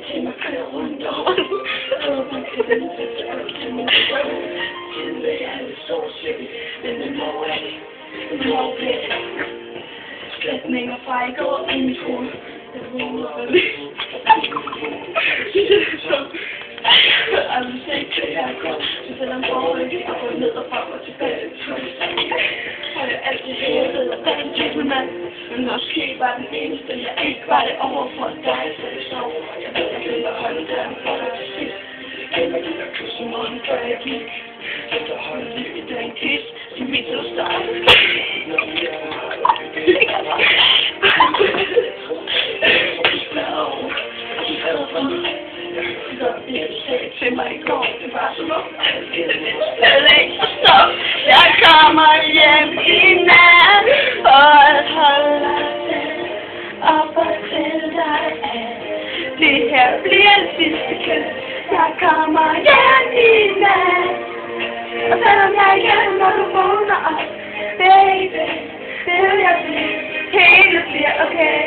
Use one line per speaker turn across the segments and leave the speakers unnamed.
til mig kører rundt og rundt. Og man kan vente til alt til min drøm. Tiden vil jeg lidt solsvigt, men den må af det. Den må blive slætninger fra i går i mit hoved. Jeg vågner for lidt. Jeg vil se til her kom, så selvom forholdet er gået ned og frem og tilbage. Har jeg altid hævet og været en gentleman. Men måske var den eneste, jeg ikke var det overfor dig. Så det sov, jeg ved, jeg vil holde der for dig til sidst. Gemmer de der kys i morgen, før jeg gik. Efter holde liv i den kis, de mit så start. Til mig i går, det var som om stadig ikke forstår. Jeg kommer hjem i nat for at holde til og fortælle dig, at det her bliver det sidste kys. Jeg kommer hjem i nat, og selvom jeg igen, når du vågner op, baby, vil jeg blive, hele bliver okay.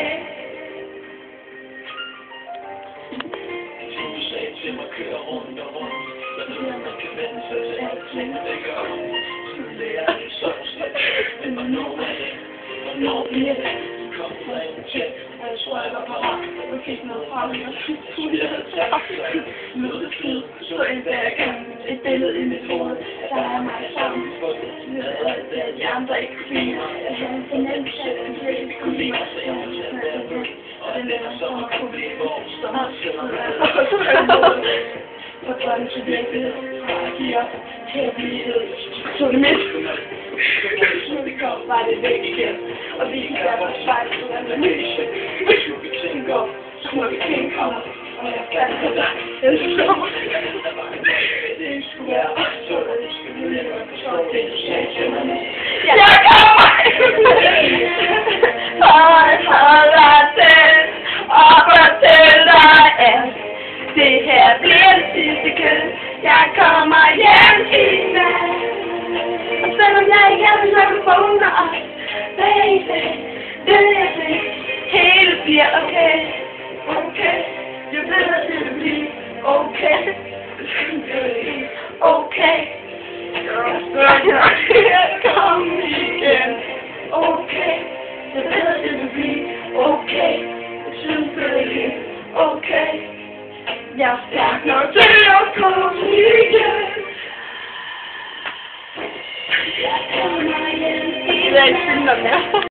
Til mig kører rundt og rundt. Jeg ved, at man kan vende sig til alting, det gør ondt. Det er det sovslet, men hvornår er det? Hvornår bliver det? Kom fra en tjek, og jeg tror, jeg var parat. Jeg fik noget fra mig, og jeg havde taget. Lød det flyd, så en dag kan et billede i mit hoved. Der er mig sammen. Jeg ved, at de andre ikke kunne lide mig. Jeg havde en fornemmelse, at de ikke kunne lide mig, så jeg havde snadet det. Og den der sommer kunne blive vores sommer. For drømme til virkelighed, fra de op til at blive så det midt. Så det kom, var det væk igen. Og vi kan gøre vores fejl, så den er løse. Hvis vi tænker, så må vi tænke kommer. Og jeg kan for dig, jeg sommer. Det skulle være så det skulle være forstå det, du sagde til mig. Jeg kommer! Holder til og fortælle dig, at det her bliver det sidste kys. Jeg kommer hjem i nat. Og selvom jeg ikke er, så du vågner op, baby, vil jeg se, hele bliver okay. Okay, jeg ved, at det vil blive okay. Okay, jeg spørger, jeg kommer igen. Okay, jeg ved, at det vil blive okay. Jeg synes, det vil blive okay. Jeg er stærk nok til at komme igen. Jeg kommer hjem i nat.